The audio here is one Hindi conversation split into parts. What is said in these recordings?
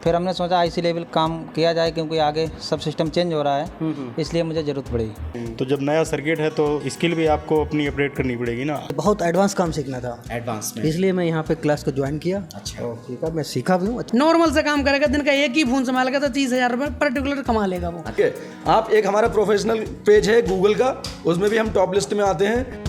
फिर हमने सोचा आईसी लेवल काम किया जाए क्योंकि आगे सब सिस्टम चेंज हो रहा है, इसलिए मुझे ज़रूरत पड़ी। तो जब नया सर्किट है तो स्किल भी आपको अपनी अपडेट करनी पड़ेगी ना। बहुत एडवांस काम सीखना था एडवांस में, इसलिए मैं यहाँ पे क्लास को ज्वाइन किया। अच्छा। और सीखा, मैं सीखा भी हूँ। नॉर्मल से काम करेगा, दिन का एक ही फोन संभालेगा तो 30,000 रुपये पर्टिकुलर कमा लेगा वो। आप एक हमारा प्रोफेशनल पेज है गूगल का, उसमें भी हम टॉप लिस्ट में आते हैं।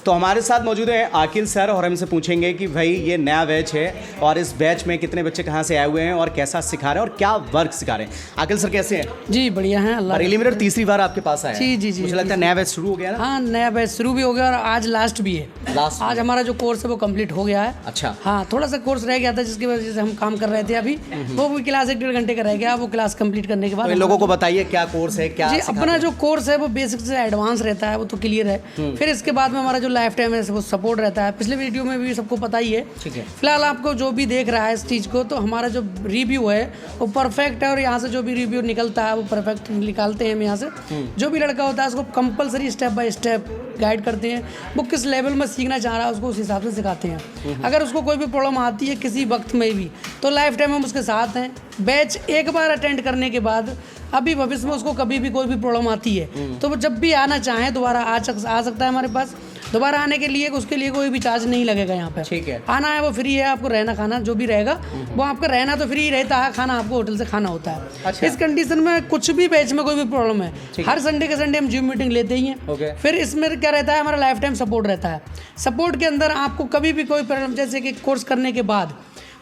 तो हमारे साथ मौजूद हैं आकिल सर और हम इनसे पूछेंगे कि भाई ये नया बैच है और इस बैच में कितने बच्चे कहाँ से आए हुए हैं और कैसा सिखा रहे हैं और क्या वर्क सिखा रहे हैं। आकिल सर कैसे हैं? जी बढ़िया हैं, अल्लाह। प्रीलिमिनरी तीसरी बार आपके पास आया है। जी मुझे लगता है नया बैच शुरू हो गया ना। हाँ, नया बैच शुरू भी हो गया और आज लास्ट भी है। आज हमारा जो कोर्स है वो कंप्लीट हो गया है। अच्छा। हाँ, थोड़ा सा कोर्स रह गया था जिसकी वजह से हम काम कर रहे थे अभी, वो भी क्लास 1-1.5 घंटे का रह गया। वो क्लास कंप्लीट करने के बाद लोगों को बताइए क्या कोर्स है, क्या जी। अपना जो कोर्स है वो बेसिक से एडवांस रहता है, वो तो क्लियर है। फिर इसके बाद में हमारा जो लाइफ टाइम है वो सपोर्ट रहता है। पिछले वीडियो में भी सबको पता ही है। ठीक है। फिलहाल आपको जो भी देख रहा है इस चीज़ को, तो हमारा जो रिव्यू है वो परफेक्ट है और यहाँ से जो भी रिव्यू निकलता है वो परफेक्ट निकालते हैं हम यहाँ से। जो भी लड़का होता है उसको compulsory step by step guide करते हैं। वो किस लेवल में सीखना चाह रहा है उसको उस हिसाब से सिखाते हैं। अगर उसको कोई भी प्रॉब्लम आती है किसी वक्त में भी, तो लाइफ टाइम हम उसके साथ हैं। बैच एक बार अटेंड करने के बाद अभी भविष्य में उसको कभी भी कोई भी प्रॉब्लम आती है तो वो जब भी आना चाहे दोबारा आ सकता है हमारे पास। दोबारा आने के लिए उसके लिए कोई भी चार्ज नहीं लगेगा यहाँ पे। ठीक है। आना है वो फ्री है, आपको रहना खाना जो भी रहेगा वो आपका रहना तो फ्री रहता है, खाना आपको होटल से खाना होता है। अच्छा। इस कंडीशन में कुछ भी बैच में कोई भी प्रॉब्लम है, हर संडे के संडे हम जूम मीटिंग लेते ही हैं। फिर इसमें क्या रहता है, हमारा लाइफ टाइम सपोर्ट रहता है। सपोर्ट के अंदर आपको कभी भी कोई प्रॉब्लम, जैसे कि कोर्स करने के बाद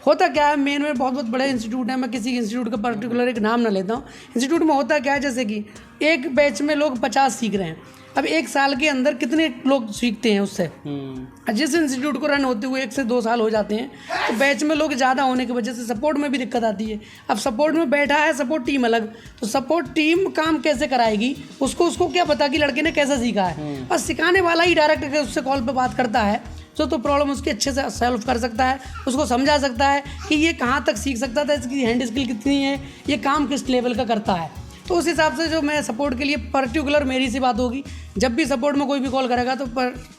होता क्या है, मेन में बहुत बड़े इंस्टीट्यूट है, मैं किसी इंस्टीट्यूट का पर्टिकुलर एक नाम ना लेता हूँ। इंस्टीट्यूट में होता क्या है, जैसे कि एक बैच में लोग 50 सीख रहे हैं। अब एक साल के अंदर कितने लोग सीखते हैं उससे? जिस इंस्टीट्यूट को रन होते हुए 1 से 2 साल हो जाते हैं, तो बैच में लोग ज़्यादा होने की वजह से सपोर्ट में भी दिक्कत आती है। अब सपोर्ट में बैठा है सपोर्ट टीम अलग, तो सपोर्ट टीम काम कैसे कराएगी, उसको क्या पता कि लड़के ने कैसा सीखा है। बस सिखाने वाला ही डायरेक्ट उससे कॉल पर बात करता है तो प्रॉब्लम उसकी अच्छे से सॉल्व कर सकता है, उसको समझा सकता है कि ये कहाँ तक सीख सकता था, इसकी हैंड स्किल कितनी है, ये काम किस लेवल का करता है। तो उस हिसाब से जो मैं सपोर्ट के लिए पर्टिकुलर मेरी सी बात होगी, जब भी सपोर्ट में कोई भी कॉल करेगा तो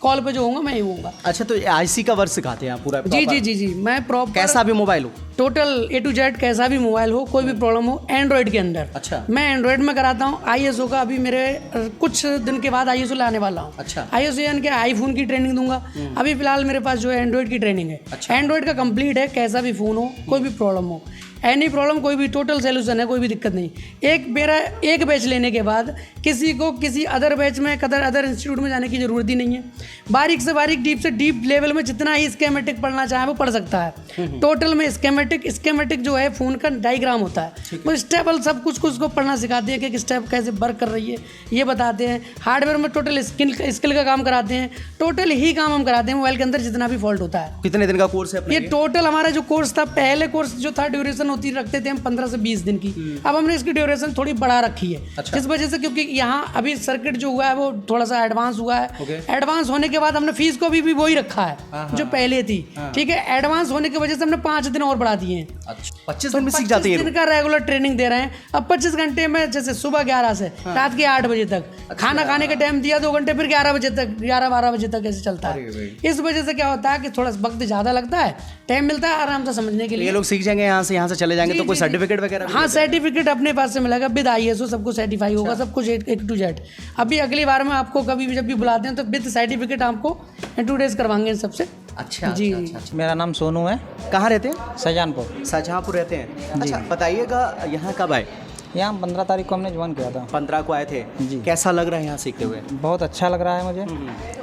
कॉल पे जो होगा मैं ही होऊंगा। अच्छा, तो आईसी का वर्क सिखाते हैं आप पूरा? जी, मैं प्रॉपर कैसा भी मोबाइल हो, टोटल A to Z कैसा भी मोबाइल हो, कोई भी प्रॉब्लम हो एंड्रॉयड के अंदर। अच्छा। मैं एंड्रॉयड में कराता हूँ। ISO का अभी मेरे कुछ दिन के बाद ISO लाने वाला हूँ। अच्छा। ISO यानी कि आईफोन की ट्रेनिंग दूंगा। अभी फिलहाल मेरे पास जो है एंड्रॉयड की ट्रेनिंग है। अच्छा। एंड्रॉयड का कंप्लीट है, कैसा भी फ़ोन हो, कोई भी प्रॉब्लम हो, एनी प्रॉब्लम, कोई भी टोटल सोल्यूशन है, कोई भी दिक्कत नहीं। एक बैच लेने के बाद किसी को किसी अदर बैच में अदर इंस्टीट्यूट में जाने की ज़रूरत ही नहीं है। बारीक से बारीक, डीप से डीप लेवल में जितना ही स्केमेटिक पढ़ना चाहे वो पढ़ सकता है। टोटल में स्केमेटिक जो है फ़ोन का डायग्राम होता है, वो स्टेबल सब कुछ उसको पढ़ना सिखाते हैं कि स्टेप कैसे वर्क कर रही है ये बताते हैं। हार्डवेयर में टोटल स्किल का काम कराते हैं, टोटल ही काम हम कराते हैं मोबाइल के अंदर जितना भी फॉल्ट होता है। कितने दिन का कोर्स है? ये टोटल हमारा जो कोर्स था, पहले कोर्स जो था ड्यूरेशन होती रखते थे हम 15 से 20 दिन की। अब हमने इसकी ड्यूरेशन थोड़ी बढ़ा रखी है। अच्छा। इस वजह से क्योंकि यहाँ अभी सर्किट जो हुआ है वो थोड़ा सा एडवांस हुआ है। एडवांस होने के बाद हमने फीस को भी वही रखा है जो पहले थी। ठीक है, एडवांस होने की वजह से हमने 5 दिन और बढ़ा दिए हैं। अच्छा, 25 दिन में सीख जाते हैं। 25 दिन का रेगुलर ट्रेनिंग दे रहे हैं। अब 25 घंटे में, जैसे सुबह 11 से रात के 8 बजे तक, खाना खाने का टाइम दिया 2 घंटे, फिर 11 बजे तक, 11-12 बजे तक ऐसे चलता है। इस वजह से क्या होता है कि थोड़ा वक्त ज़्यादा लगता है, टाइम मिलता है आराम से समझने के लिए। ये लोग सीख जाएंगे यहाँ से चले जाएंगे तो कोई सर्टिफिकेट वगैरह? हाँ, सर्टिफिकेट अपने पास से मिलेगा विद ISO, सब कुछ सर्टिफाई होगा, सब कुछ A to Z। अभी अगली बार में आपको कभी भी जब भी बुलाते हैं तो विद सर्टिफिकेट आपको इंट्रोड्यूस करवाएंगे सबसे। अच्छा जी। अच्छा। मेरा नाम सोनू है। कहाँ रहते हैं? शाहजहांपुर। शाहजहांपुर रहते हैं। अच्छा, बताइएगा यहाँ कब आए? यहाँ 15 तारीख को हमने ज्वाइन किया था। 15 को आए थे जी। कैसा लग रहा है यहाँ सीखते हुए? बहुत अच्छा लग रहा है मुझे।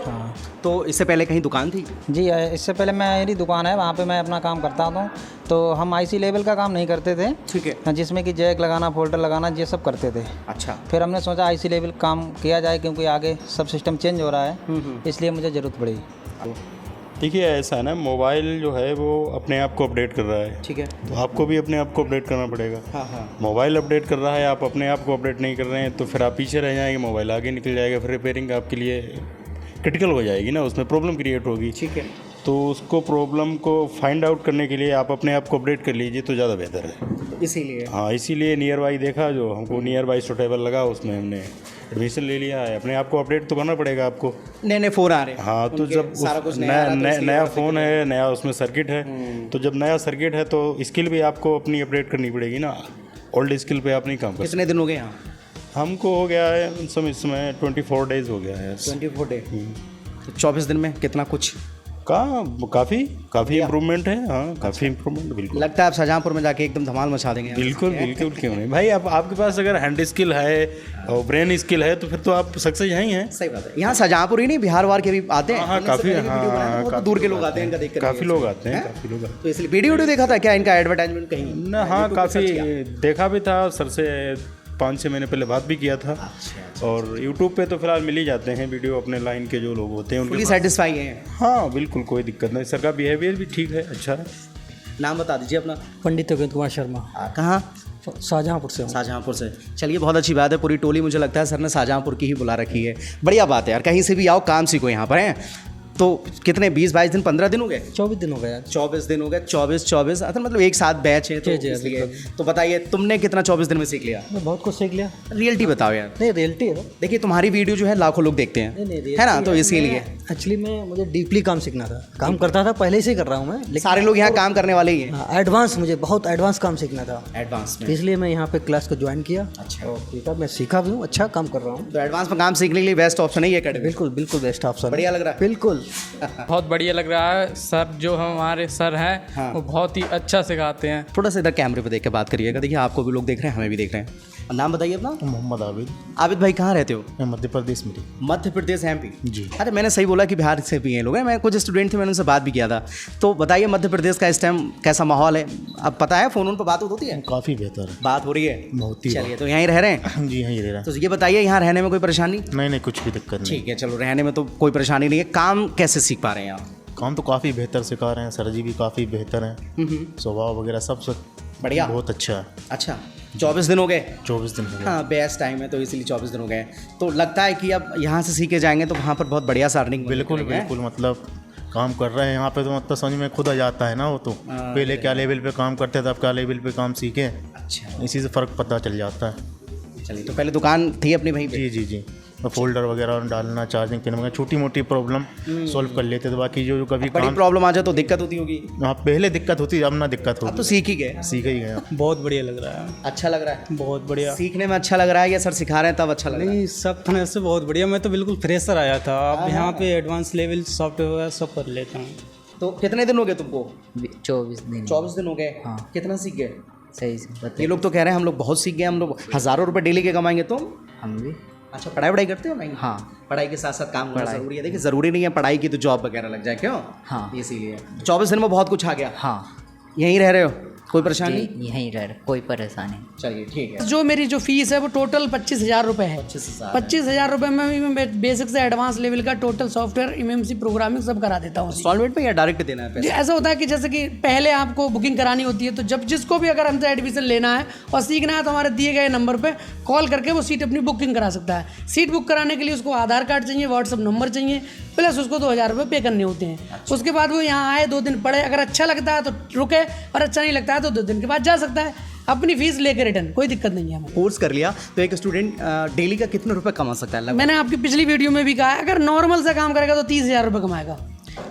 हाँ तो इससे पहले कहीं दुकान थी? जी, इससे पहले मेरी दुकान है, वहाँ पे मैं अपना काम करता हूँ। तो हम आईसी लेवल का काम नहीं करते थे। ठीक है। जिसमें कि जैक लगाना, फोल्डर लगाना, ये सब करते थे। अच्छा। फिर हमने सोचा आईसी लेवल काम किया जाए क्योंकि आगे सब सिस्टम चेंज हो रहा है, इसलिए मुझे ज़रूरत पड़ी। देखिए ऐसा है ना, मोबाइल जो है वो अपने आप को अपडेट कर रहा है। ठीक है। तो आपको भी अपने आप को अपडेट करना पड़ेगा। हाँ। मोबाइल अपडेट कर रहा है, आप अपने आप को अपडेट नहीं कर रहे हैं तो फिर आप पीछे रह जाएंगे, मोबाइल आगे निकल जाएगा, फिर रिपेयरिंग आपके लिए क्रिटिकल हो जाएगी ना, उसमें प्रॉब्लम क्रिएट होगी। ठीक है। तो उसको प्रॉब्लम को फाइंड आउट करने के लिए आप अपने आप को अपडेट कर लीजिए तो ज़्यादा बेहतर है। इसीलिए हाँ, इसीलिए नियर बाई देखा, जो हमको नियर बाई सूटेबल लगा उसमें हमने एडमिशन ले लिया है। अपने आप को अपडेट तो करना पड़ेगा आपको। नए फ़ोन आ रहे हैं। हाँ, तो उनके जब सारा कुछ नया आ रहा है, तो इसलिए नया और फ़ोन है, नया उसमें सर्किट है, तो जब नया सर्किट है तो स्किल भी आपको अपनी अपडेट करनी पड़ेगी ना। ओल्ड स्किल पे आप नहीं काम कर कितने दिन हो गए यहाँ? सकते। हमको हो गया है इस समय 24 डेज़ हो गया है। 24 डे। तो 24 दिन में कितना कुछ काफ़ी इम्प्रूवमेंट है। हाँ, काफ़ी इम्प्रूवमेंट, बिल्कुल। लगता है आप शाहजहाँपुर में जाके एकदम धमाल मचा देंगे। बिल्कुल बिल्कुल, क्यों नहीं भाई। अब आपके पास अगर हैंड स्किल है और ब्रेन स्किल है तो फिर तो आप सक्सेस यहीं हैं। सही बात है। यहाँ शाहजहाँपुर ही नहीं, बिहार वार के भी आते हैं। हाँ, काफ़ी, हाँ, दूर के लोग आते हैं इनका देख कर। काफ़ी लोग आते हैं, काफ़ी लोग। तो इसलिए वीडियो देखा था क्या इनका एडवर्टाइजमेंट कहीं ना? हाँ, काफ़ी देखा भी था। सर से 5-6 महीने पहले बात भी किया था। और यूट्यूब पे तो फिलहाल मिल ही जाते हैं वीडियो, अपने लाइन के जो लोग होते हैं उनके फुली पास। सेटिस्फाई हैं? हाँ, बिल्कुल, कोई दिक्कत नहीं। सर का बिहेवियर भी ठीक है, अच्छा है। नाम बता दीजिए अपना। पंडित योगेंद्र कुमार शर्मा। कहाँ? शाहजहाँपुर से हूँ। शाहजहाँपुर से। चलिए, बहुत अच्छी बात है। पूरी टोली मुझे लगता है सर ने शाहजहाँपुर की ही बुला रखी है। बढ़िया बात है यार, कहीं से भी आओ, काम सीखो यहाँ पर। हैं तो कितने 20-22 दिन 15 दिन हो गए? 24 दिन हो गए। 24 दिन हो गए। 24 मतलब एक साथ बैच है तो जी, इसलिए। तो बताइए तुमने कितना 24 दिन में सीख लिया? मैं बहुत कुछ सीख लिया। रियलिटी बताओ यार। नहीं, रियलिटी है। देखिए तुम्हारी वीडियो जो है लाखों लोग देखते हैं, है ना? तो इसीलिए एक्चुअली मुझे डीपली काम सीखना था। काम करता था, पहले से ही कर रहा हूँ मैं, लेकिन सारे लोग यहाँ काम करने वाले ही हैं। एडवांस, मुझे बहुत एडवांस काम सीखना था एडवांस में। इसलिए मैं यहाँ पे क्लास को ज्वाइन किया। अच्छा। और ठीक है, मैं सीखा भी हूँ, अच्छा काम कर रहा हूँ। तो एडवांस में काम सीखने के लिए बेस्ट ऑप्शन है ये अकेडमी। बिल्कुल बिल्कुल बेस्ट ऑप्शन। बढ़िया लग रहा है। बिल्कुल बहुत बढ़िया लग रहा है। सर जो हमारे सर हैं हाँ। वो बहुत ही अच्छा सिखाते हैं। थोड़ा सा इधर कैमरे पे देख के बात करिएगा। देखिए आपको भी लोग देख रहे हैं, हमें भी देख रहे हैं। और नाम बताइए अपना। मोहम्मद आबिद। आबिद भाई कहाँ रहते हो? मैं मध्य प्रदेश में। मध्य प्रदेश, एमपी जी। अरे मैंने सही बोला कि बिहार से भी हैं लोग हैं। मैं कुछ स्टूडेंट थे, मैंने उनसे बात भी किया था। तो बताइए मध्य प्रदेश का इस टाइम कैसा माहौल है? अब पता है फ़ोन पर बात होती है? काफ़ी बेहतर है, बात हो रही है? बहुत ही। चलिए, तो यहीं रह रहे हैं? जी, यहीं रह रहा तो ये बताइए यहाँ रहने में कोई परेशानी? नहीं, कुछ भी दिक्कत नहीं। ठीक है, चलो, रहने में तो कोई परेशानी नहीं है। काम कैसे सीख पा रहे हैं आप? काम तो काफ़ी बेहतर सिखा रहे हैं, सर जी भी काफ़ी बेहतर हैं, स्वभाव वगैरह सब बढ़िया, बहुत अच्छा है। अच्छा, 24 दिन हो गए? 24 दिन हो गए। हाँ, बेस्ट टाइम है तो इसलिए 24 दिन हो गए। तो लगता है कि अब यहाँ से सीखे जाएंगे तो वहाँ पर बहुत बढ़िया सा अर्निंग। बिल्कुल बिल्कुल, मतलब काम कर रहे हैं यहाँ पे तो मतलब समझ में खुद आ जाता है ना। वो तो पहले क्या लेवल पे काम करते थे, अब क्या लेवल पे काम सीखे, अच्छा, इसी से फ़र्क पता चल जाता है। चलिए, तो पहले दुकान थी अपनी वहीं पे? जी जी जी, तो फोल्डर वगैरह डालना, चार्जिंग पिन वगैरह, छोटी मोटी प्रॉब्लम सॉल्व कर लेते थे। बाकी जो कभी बड़ी काम, प्रॉब्लम आ जाए तो दिक्कत होती होगी? हाँ, पहले दिक्कत होती, अब ना दिक्कत अब तो होती, सीख ही गए। सीख ही गए। बहुत बढ़िया लग रहा है। अच्छा लग रहा है? बहुत बढ़िया। सीखने में अच्छा लग रहा है या सर सिखा रहे हैं तब अच्छा लग रहा है? नहीं, सब तरह से बहुत बढ़िया। मैं तो बिल्कुल फ्रेशर आया था। अब यहाँ पे एडवांस लेवल सॉफ्टवेयर वगैरह सब कर लेता हूँ। तो कितने दिन हो गए तुमको? 24 दिन। 24 दिन हो गए। हाँ। कितना सीख गए? सही से ये लोग तो कह रहे हैं हम लोग बहुत सीख गए, हम लोग हज़ारों रुपए डेली के कमाएंगे। तुम? हम भी। अच्छा, पढ़ाई करते हो? नहीं। हाँ। पढ़ाई के साथ साथ काम करना ज़रूरी है। देखिए, ज़रूरी नहीं है पढ़ाई की तो जॉब वगैरह लग जाए, क्यों? हाँ। इसीलिए 24 दिन में बहुत कुछ आ गया। हाँ, यहीं रह रहे हो? कोई परेशानी? यहीं रह रहे, कोई परेशानी। चलिए, ठीक है। जो मेरी जो फीस है वो टोटल 25,000 रुपये है। 25,000 रुपये में भी मैं बेसिक से एडवांस लेवल का टोटल सॉफ्टवेयर, एमएमसी प्रोग्रामिंग सब करा देता हूँ। इंस्टॉलमेंट पे या डायरेक्ट देना है पैसा? ऐसा होता है कि जैसे कि पहले आपको बुकिंग करानी होती है, तो जब जिसको भी अगर हमसे एडमिशन लेना है और सीखना है तो हमारे दिए गए नंबर पे कॉल करके वो सीट अपनी बुकिंग करा सकता है। सीट बुक कराने के लिए उसको आधार कार्ड चाहिए, व्हाट्सअप नंबर चाहिए, प्लस उसको 2,000 रुपये पे करने होते हैं। उसके बाद वो यहाँ आए, 2 दिन पढ़े, अगर अच्छा लगता है तो रुके और अच्छा नहीं लगता है तो 2 दिन के बाद जा सकता है अपनी फीस लेकर रिटर्न। कोई दिक्कत नहीं है हमें। कोर्स कर लिया तो एक स्टूडेंट डेली का कितने रुपए कमा सकता है? मैंने आपकी पिछली वीडियो में भी कहा है, अगर नॉर्मल से काम करेगा तो 30,000 रुपये कमाएगा।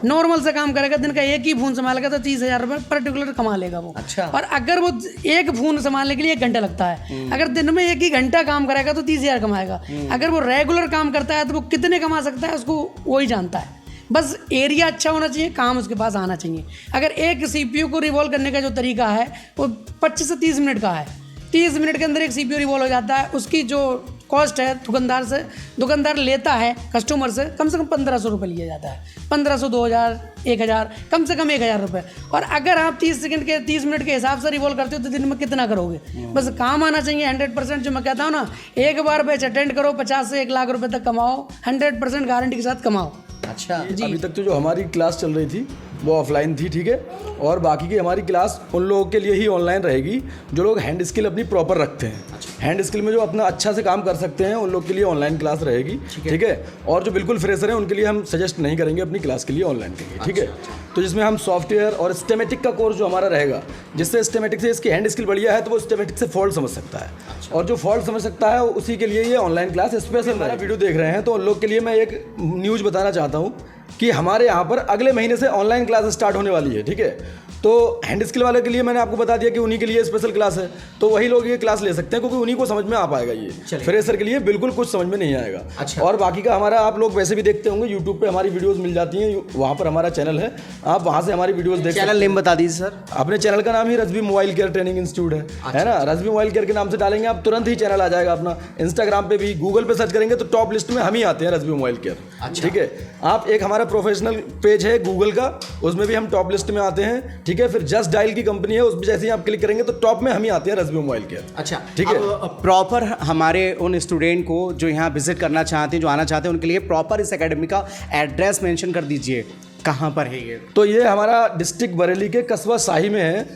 नॉर्मल से काम करेगा, दिन का एक ही फोन संभालेगा तो 30,000 रुपये पर्टिकुलर कमा लेगा वो। अच्छा। और अगर वो एक फोन संभालने के लिए 1 घंटा लगता है, अगर दिन में 1 ही घंटा काम करेगा तो 30,000 कमाएगा। अगर वो रेगुलर काम करता है तो वो कितने कमा सकता है उसको वही जानता है। बस एरिया अच्छा होना चाहिए, काम उसके पास आना चाहिए। अगर एक सीपीयू को रिवॉल्व करने का जो तरीका है वो 25 से 30 मिनट का है। 30 मिनट के अंदर एक सीपीयू रिवॉल्व हो जाता है। उसकी जो कॉस्ट है दुकानदार लेता है कस्टमर से कम 1500 रुपये लिया जाता है। 1500, 2000, 1000, कम से कम 1000 रुपये। और अगर आप 30 मिनट के हिसाब से रिवॉल्व करते हो तो दिन में कितना करोगे? बस काम आना चाहिए 100%। जो मैं कहता हूँ ना, एक बार बैच अटेंड करो, 50 से 1 लाख रुपए तक कमाओ, 100% गारंटी के साथ कमाओ। अच्छा। अभी तक तो जो हमारी क्लास चल रही थी वो ऑफलाइन थी, ठीक है। और बाकी की हमारी क्लास उन लोगों के लिए ही ऑनलाइन रहेगी जो लोग हैंड स्किल अपनी प्रॉपर रखते हैं। हैंड स्किल में जो अपना अच्छा से काम कर सकते हैं उन लोग के लिए ऑनलाइन क्लास रहेगी, ठीक है। और जो बिल्कुल फ्रेशर हैं उनके लिए हम सजेस्ट नहीं करेंगे अपनी क्लास के लिए ऑनलाइन के लिए, ठीक है। तो जिसमें हम सॉफ्टवेयर और सिस्टेमेटिक का कोर्स जो हमारा रहेगा, जिससे सिस्टेमेटिक से इसकी हैंड स्किल बढ़िया है तो वो सिस्टेमेटिक से फॉल्ट समझ सकता है, और जो फॉल्ट समझ सकता है उसी के लिए ये ऑनलाइन क्लास स्पेशल। हमारा वीडियो देख रहे हैं तो उन लोग के लिए मैं एक न्यूज़ बताना चाहता हूँ कि हमारे यहाँ पर अगले महीने से ऑनलाइन क्लास स्टार्ट होने वाली है, ठीक है। तो हैंड स्किल वाले के लिए मैंने आपको बता दिया कि उन्हीं के लिए स्पेशल क्लास है, तो वही लोग ये क्लास ले सकते हैं क्योंकि उन्हीं को समझ में आ पाएगा। ये फ्रेशर के लिए बिल्कुल कुछ समझ में नहीं आएगा। अच्छा। और बाकी का हमारा आप लोग वैसे भी देखते होंगे यूट्यूब पे हमारी वीडियोस मिल जाती हैं, वहाँ पर हमारा चैनल है, आप वहाँ से हमारी वीडियोस देख। चैनल नेम बता दीजिए सर। अपने चैनल का नाम ही रजबी मोबाइल केयर ट्रेनिंग इंस्टीट्यूट है ना। रजबी मोबाइल केयर के नाम से डालेंगे आप तुरंत ही चैनल आ जाएगा अपना। इंस्टाग्राम पे भी, गूगल पे सर्च करेंगे तो टॉप लिस्ट में हम ही आते हैं, रजबी मोबाइल केयर, ठीक है। आप एक हमारा प्रोफेशनल पेज है गूगल का, उसमें भी हम टॉप लिस्ट में आते हैं, ठीक है। फिर जस्ट डायल की कंपनी है, उस पर जैसे ही आप क्लिक करेंगे तो टॉप में हम ही आते हैं, रजबी मोबाइल केयर। अच्छा, ठीक है। प्रॉपर हमारे उन स्टूडेंट को जो यहाँ विजिट करना चाहते हैं, जो आना चाहते हैं, उनके लिए प्रॉपर इस एकेडमी का एड्रेस मेंशन कर दीजिए, कहाँ पर है ये? तो ये हमारा डिस्ट्रिक्ट बरेली के कस्बा शाही में है,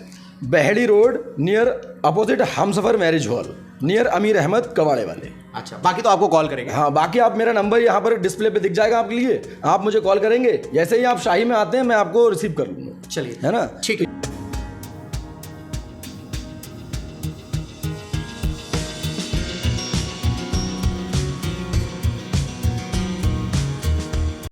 Behdi road near opposite Humsafar marriage hall, near Amir Ahmad कबाड़े वाले। अच्छा, बाकी तो आपको कॉल करेंगे। हाँ, बाकी आप मेरा नंबर यहाँ पर डिस्प्ले पे दिख जाएगा आपके लिए, आप मुझे कॉल करेंगे, जैसे ही आप शाही में आते हैं मैं आपको रिसीव कर लूँगा। चलिए, है ना, ठीक है।